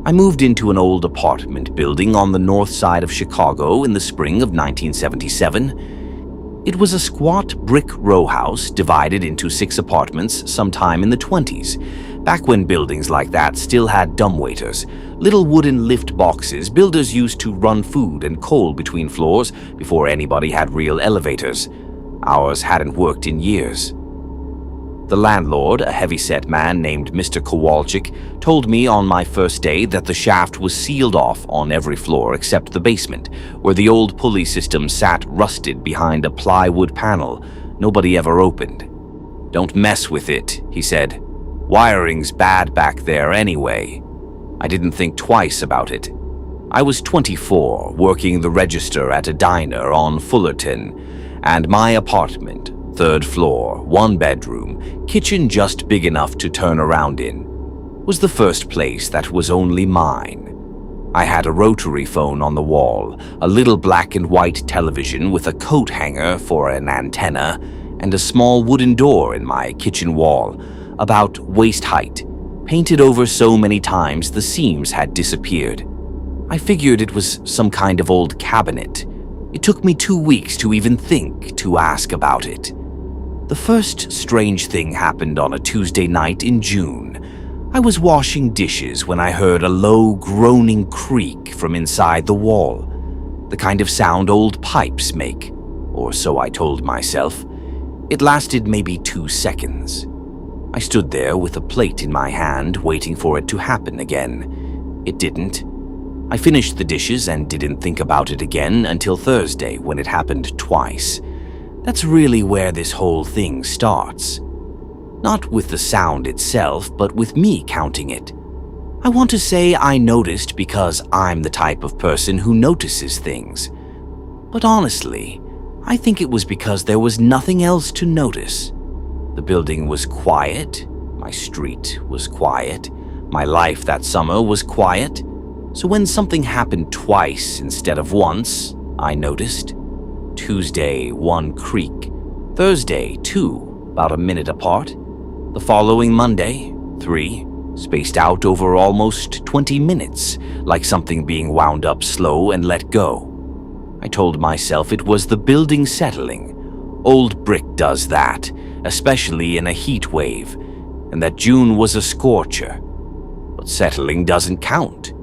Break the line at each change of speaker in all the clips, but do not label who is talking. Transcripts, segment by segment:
I moved into an old apartment building on the north side of Chicago in the spring of 1977. It was a squat brick row house divided into 6 apartments sometime in the 20s, back when buildings like that still had dumbwaiters, little wooden lift boxes builders used to run food and coal between floors before anybody had real elevators. Ours hadn't worked in years. The landlord, a heavy-set man named Mr. Kowalczyk, told me on my first day that the shaft was sealed off on every floor except the basement, where the old pulley system sat rusted behind a plywood panel nobody ever opened. "Don't mess with it," he said. "Wiring's bad back there anyway." I didn't think twice about it. I was 24, working the register at a diner on Fullerton, and my apartment, 3rd floor, 1 bedroom, kitchen just big enough to turn around in, was the first place that was only mine. I had a rotary phone on the wall, a little black and white television with a coat hanger for an antenna, and a small wooden door in my kitchen wall, about waist height, painted over so many times the seams had disappeared. I figured it was some kind of old cabinet. It took me 2 weeks to even think to ask about it. The first strange thing happened on a Tuesday night in June. I was washing dishes when I heard a low, groaning creak from inside the wall, the kind of sound old pipes make, or so I told myself. It lasted maybe 2 seconds. I stood there with a plate in my hand, waiting for it to happen again. It didn't. I finished the dishes and didn't think about it again until Thursday, when it happened twice. That's really where this whole thing starts. Not with the sound itself, but with me counting it. I want to say I noticed because I'm the type of person who notices things. But honestly, I think it was because there was nothing else to notice. The building was quiet, my street was quiet, my life that summer was quiet. So when something happened twice instead of once, I noticed. Tuesday, 1 creak. Thursday, 2, about a minute apart. The following Monday, 3, spaced out over almost 20 minutes, like something being wound up slow and let go. I told myself it was the building settling. Old brick does that, especially in a heat wave, and that June was a scorcher. But settling doesn't count.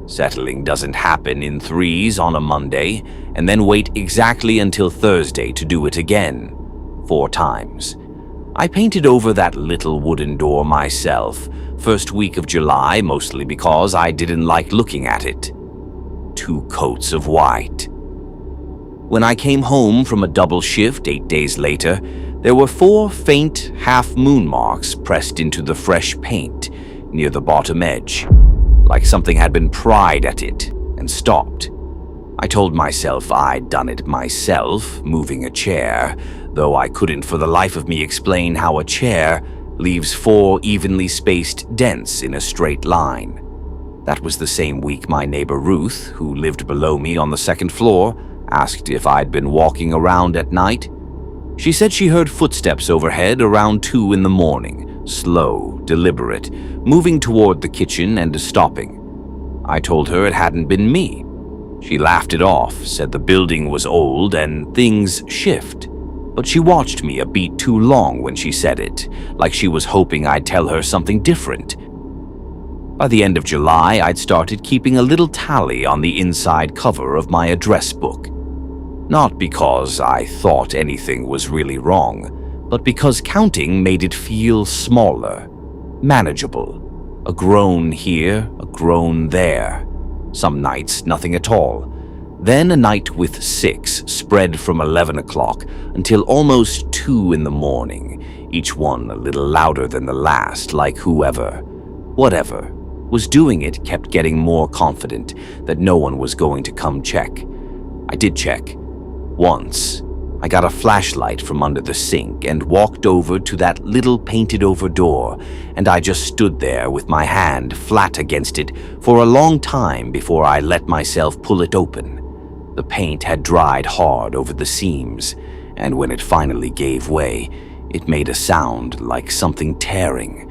Settling doesn't happen in 3s on a Monday and then wait exactly until Thursday to do it again, 4 times. I painted over that little wooden door myself, first week of July, mostly because I didn't like looking at it. 2 coats of white. When I came home from a double shift 8 days later, there were 4 faint half-moon marks pressed into the fresh paint near the bottom edge, like something had been pried at it and stopped. I told myself I'd done it myself, moving a chair, though I couldn't for the life of me explain how a chair leaves 4 evenly spaced dents in a straight line. That was the same week my neighbor Ruth, who lived below me on the 2nd floor, asked if I'd been walking around at night. She said she heard footsteps overhead around 2 in the morning, slow, deliberate, moving toward the kitchen and stopping. I told her it hadn't been me. She laughed it off, said the building was old and things shift. But she watched me a beat too long when she said it, like she was hoping I'd tell her something different. By the end of July, I'd started keeping a little tally on the inside cover of my address book. Not because I thought anything was really wrong, but because counting made it feel smaller, manageable. A groan here, a groan there. Some nights, nothing at all. Then a night with 6 spread from 11 o'clock until almost 2 in the morning, each one a little louder than the last, like whatever was doing it kept getting more confident that no one was going to come check. I did check. Once, I got a flashlight from under the sink and walked over to that little painted-over door, and I just stood there with my hand flat against it for a long time before I let myself pull it open. The paint had dried hard over the seams, and when it finally gave way, it made a sound like something tearing,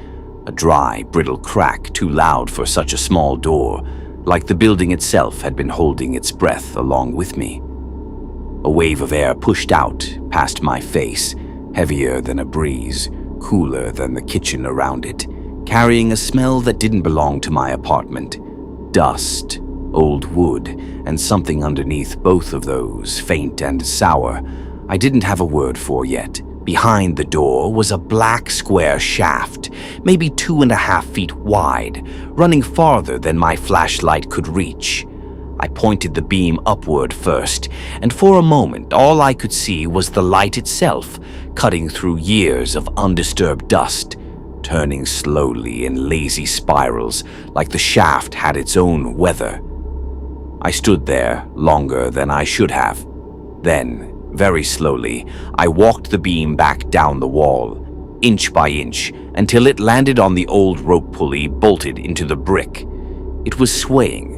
a dry, brittle crack too loud for such a small door, like the building itself had been holding its breath along with me. A wave of air pushed out past my face, heavier than a breeze, cooler than the kitchen around it, carrying a smell that didn't belong to my apartment. Dust, old wood, and something underneath both of those, faint and sour, I didn't have a word for yet. Behind the door was a black square shaft, maybe 2.5 feet wide, running farther than my flashlight could reach. I pointed the beam upward first, and for a moment all I could see was the light itself, cutting through years of undisturbed dust, turning slowly in lazy spirals like the shaft had its own weather. I stood there longer than I should have. Then, very slowly, I walked the beam back down the wall, inch by inch, until it landed on the old rope pulley bolted into the brick. It was swaying.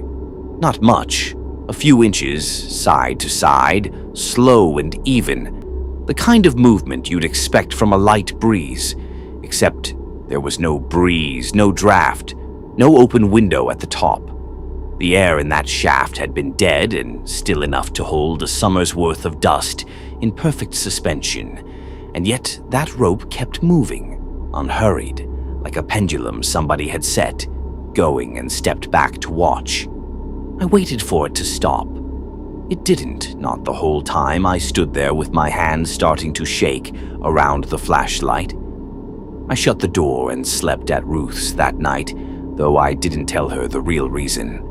Not much, a few inches, side to side, slow and even. The kind of movement you'd expect from a light breeze, except there was no breeze, no draft, no open window at the top. The air in that shaft had been dead and still enough to hold a summer's worth of dust in perfect suspension, and yet that rope kept moving, unhurried, like a pendulum somebody had set, going and stepped back to watch. I waited for it to stop. It didn't, not the whole time I stood there with my hands starting to shake around the flashlight. I shut the door and slept at Ruth's that night, though I didn't tell her the real reason.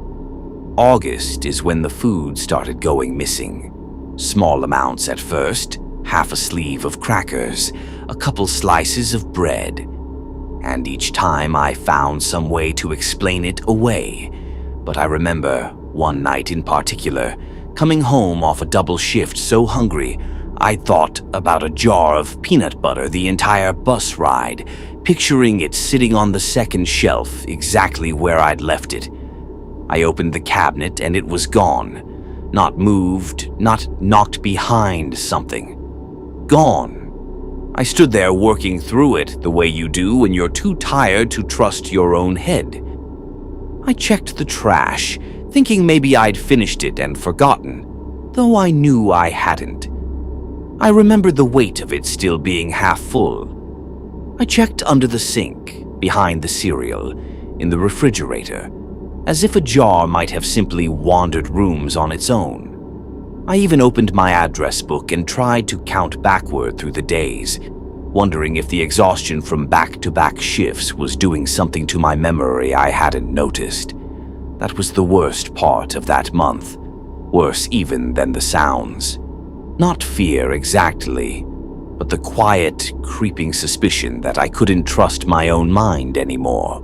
August is when the food started going missing. Small amounts at first, half a sleeve of crackers, a couple slices of bread. And each time I found some way to explain it away. But I remember, one night in particular, coming home off a double shift so hungry, I thought about a jar of peanut butter the entire bus ride, picturing it sitting on the second shelf exactly where I'd left it. I opened the cabinet and it was gone. Not moved, not knocked behind something. Gone. I stood there working through it the way you do when you're too tired to trust your own head. I checked the trash, thinking maybe I'd finished it and forgotten, though I knew I hadn't. I remembered the weight of it still being half full. I checked under the sink, behind the cereal, in the refrigerator, as if a jar might have simply wandered rooms on its own. I even opened my address book and tried to count backward through the days, wondering if the exhaustion from back-to-back shifts was doing something to my memory I hadn't noticed. That was the worst part of that month, worse even than the sounds. Not fear exactly, but the quiet, creeping suspicion that I couldn't trust my own mind anymore.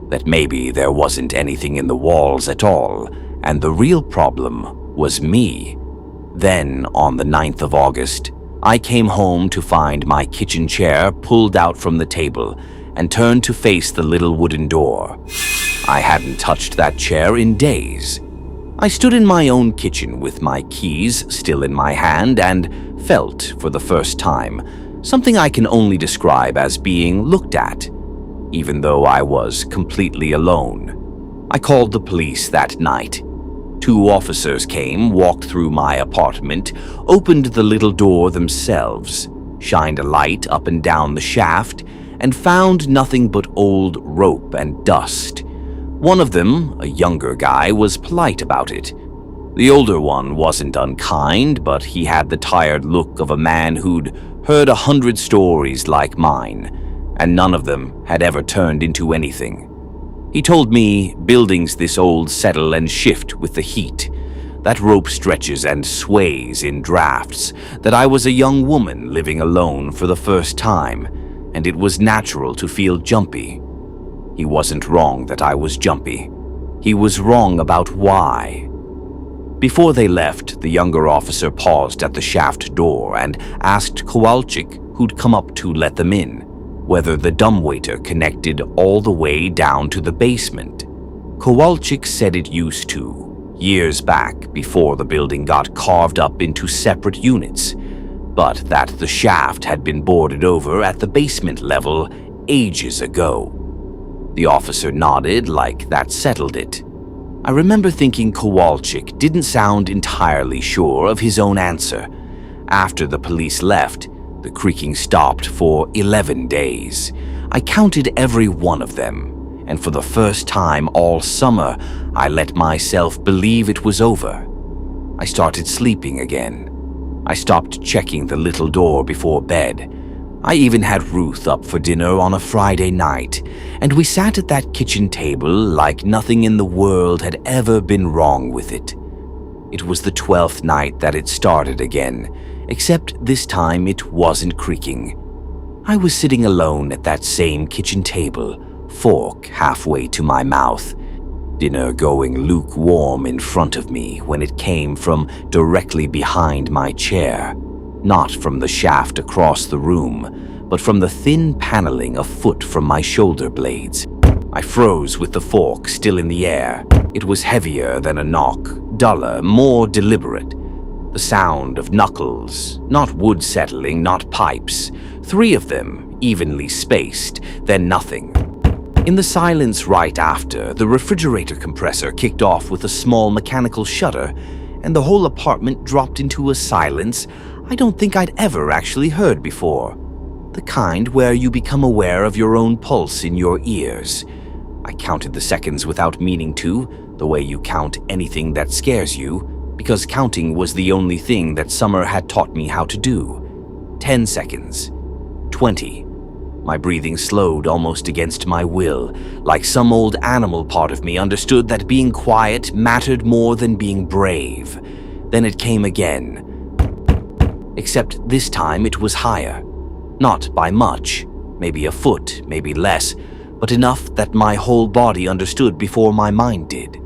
That maybe there wasn't anything in the walls at all, and the real problem was me. Then, on the 9th of August, I came home to find my kitchen chair pulled out from the table and turned to face the little wooden door. I hadn't touched that chair in days. I stood in my own kitchen with my keys still in my hand and felt, for the first time, something I can only describe as being looked at, even though I was completely alone. I called the police that night. 2 officers came, walked through my apartment, opened the little door themselves, shined a light up and down the shaft, and found nothing but old rope and dust. One of them, a younger guy, was polite about it. The older one wasn't unkind, but he had the tired look of a man who'd heard 100 stories like mine, and none of them had ever turned into anything. He told me buildings this old settle and shift with the heat, that rope stretches and sways in drafts, that I was a young woman living alone for the first time, and it was natural to feel jumpy. He wasn't wrong that I was jumpy. He was wrong about why. Before they left, the younger officer paused at the shaft door and asked Kowalczyk, who'd come up to let them in, whether the dumbwaiter connected all the way down to the basement. Kowalczyk said it used to, years back before the building got carved up into separate units, but that the shaft had been boarded over at the basement level ages ago. The officer nodded like that settled it. I remember thinking Kowalczyk didn't sound entirely sure of his own answer. After the police left, the creaking stopped for 11 days. I counted every one of them, and for the first time all summer, I let myself believe it was over. I started sleeping again. I stopped checking the little door before bed. I even had Ruth up for dinner on a Friday night, and we sat at that kitchen table like nothing in the world had ever been wrong with it. It was the 12th night that it started again, except this time it wasn't creaking. I was sitting alone at that same kitchen table, fork halfway to my mouth, dinner going lukewarm in front of me when it came from directly behind my chair. Not from the shaft across the room, but from the thin paneling a foot from my shoulder blades. I froze with the fork still in the air. It was heavier than a knock, duller, more deliberate. The sound of knuckles, not wood settling, not pipes. 3 of them, evenly spaced, then nothing. In the silence right after, the refrigerator compressor kicked off with a small mechanical shutter, and the whole apartment dropped into a silence I don't think I'd ever actually heard before. The kind where you become aware of your own pulse in your ears. I counted the seconds without meaning to, the way you count anything that scares you, because counting was the only thing that summer had taught me how to do. 10 seconds. 20. My breathing slowed almost against my will, like some old animal part of me understood that being quiet mattered more than being brave. Then it came again. Except this time it was higher. Not by much, maybe a foot, maybe less, but enough that my whole body understood before my mind did.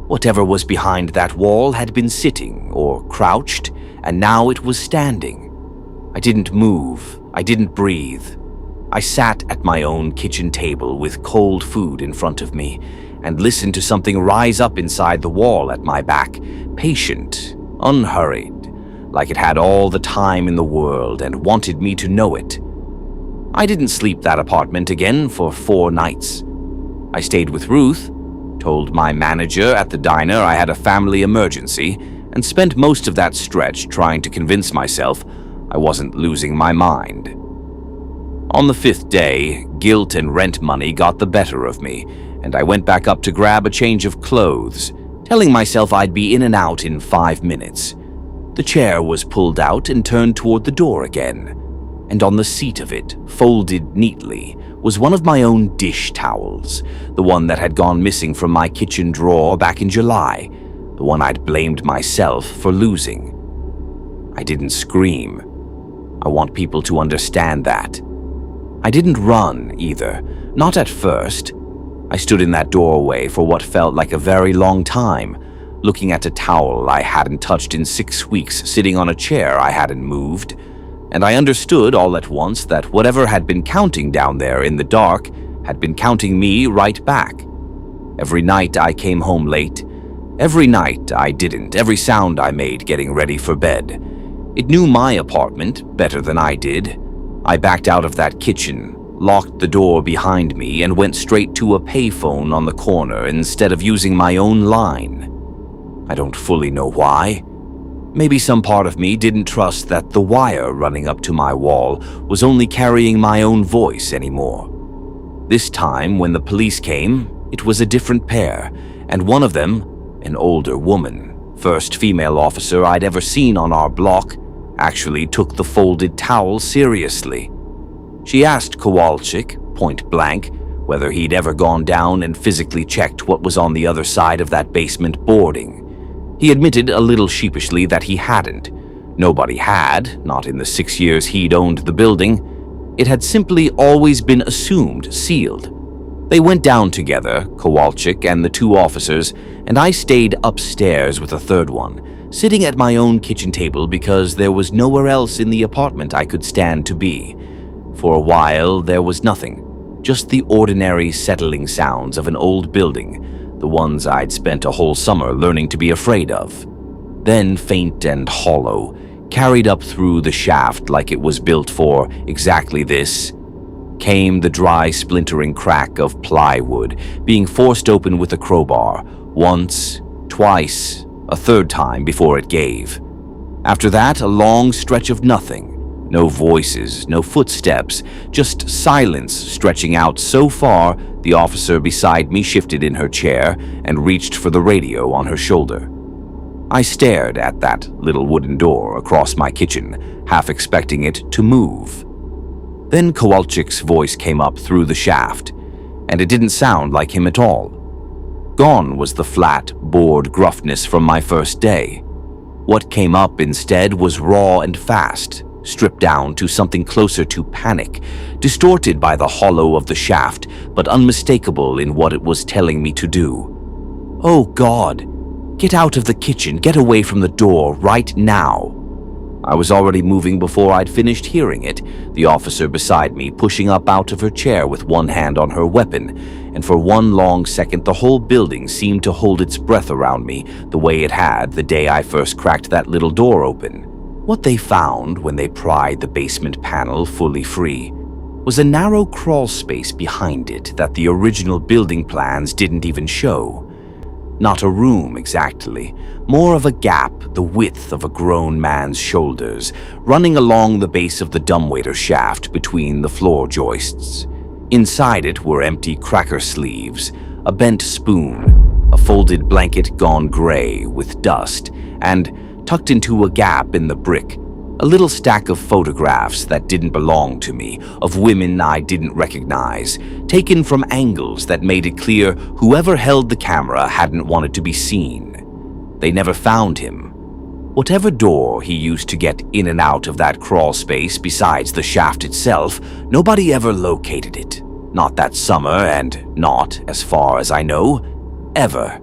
Whatever was behind that wall had been sitting or crouched, and now it was standing. I didn't move, I didn't breathe. I sat at my own kitchen table with cold food in front of me and listened to something rise up inside the wall at my back, patient, unhurried, like it had all the time in the world and wanted me to know it. I didn't sleep that apartment again for 4 nights. I stayed with Ruth, told my manager at the diner I had a family emergency, and spent most of that stretch trying to convince myself I wasn't losing my mind. On the 5th day, guilt and rent money got the better of me, and I went back up to grab a change of clothes, telling myself I'd be in and out in 5 minutes. The chair was pulled out and turned toward the door again, and on the seat of it, folded neatly, was one of my own dish towels, the one that had gone missing from my kitchen drawer back in July, the one I'd blamed myself for losing. I didn't scream. I want people to understand that. I didn't run either, not at first. I stood in that doorway for what felt like a very long time, looking at a towel I hadn't touched in 6 weeks sitting on a chair I hadn't moved, and I understood all at once that whatever had been counting down there in the dark had been counting me right back. Every night I came home late, every night I didn't, every sound I made getting ready for bed. It knew my apartment better than I did. I backed out of that kitchen, locked the door behind me, and went straight to a payphone on the corner instead of using my own line. I don't fully know why. Maybe some part of me didn't trust that the wire running up to my wall was only carrying my own voice anymore. This time, when the police came, it was a different pair, and one of them, an older woman, first female officer I'd ever seen on our block, actually took the folded towel seriously. She asked Kowalczyk, point blank, whether he'd ever gone down and physically checked what was on the other side of that basement boarding. He admitted a little sheepishly that he hadn't. Nobody had, not in the 6 years he'd owned the building. It had simply always been assumed sealed. They went down together, Kowalczyk and the 2 officers, and I stayed upstairs with a third one, sitting at my own kitchen table because there was nowhere else in the apartment I could stand to be. For a while, there was nothing, just the ordinary settling sounds of an old building, the ones I'd spent a whole summer learning to be afraid of. Then faint and hollow, carried up through the shaft like it was built for exactly this, came the dry, splintering crack of plywood being forced open with a crowbar, once, twice, a third time before it gave. After that, a long stretch of nothing. No voices, no footsteps, just silence stretching out so far the officer beside me shifted in her chair and reached for the radio on her shoulder. I stared at that little wooden door across my kitchen, half expecting it to move. Then Kowalczyk's voice came up through the shaft, and it didn't sound like him at all. Gone was the flat, bored gruffness from my first day. What came up instead was raw and fast, stripped down to something closer to panic, distorted by the hollow of the shaft, but unmistakable in what it was telling me to do. Oh God, get out of the kitchen, get away from the door right now. I was already moving before I'd finished hearing it, the officer beside me pushing up out of her chair with one hand on her weapon, and for one long second the whole building seemed to hold its breath around me the way it had the day I first cracked that little door open. What they found when they pried the basement panel fully free was a narrow crawl space behind it that the original building plans didn't even show. Not a room exactly, more of a gap the width of a grown man's shoulders, running along the base of the dumbwaiter shaft between the floor joists. Inside it were empty cracker sleeves, a bent spoon, a folded blanket gone gray with dust, and tucked into a gap in the brick, a little stack of photographs that didn't belong to me, of women I didn't recognize, taken from angles that made it clear whoever held the camera hadn't wanted to be seen. They never found him. Whatever door he used to get in and out of that crawl space besides the shaft itself, nobody ever located it. Not that summer, and not, as far as I know, ever.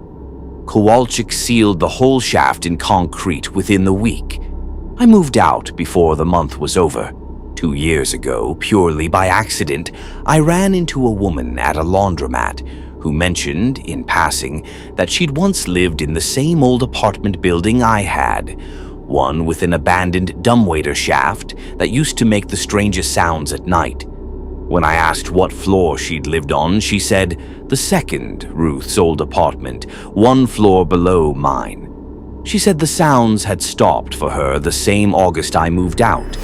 Kowalczyk sealed the whole shaft in concrete within the week. I moved out before the month was over. 2 years ago, purely by accident, I ran into a woman at a laundromat who mentioned, in passing, that she'd once lived in the same old apartment building I had, one with an abandoned dumbwaiter shaft that used to make the strangest sounds at night. When I asked what floor she'd lived on, she said the second Ruth's old apartment, 1 floor below mine. She said the sounds had stopped for her the same August I moved out.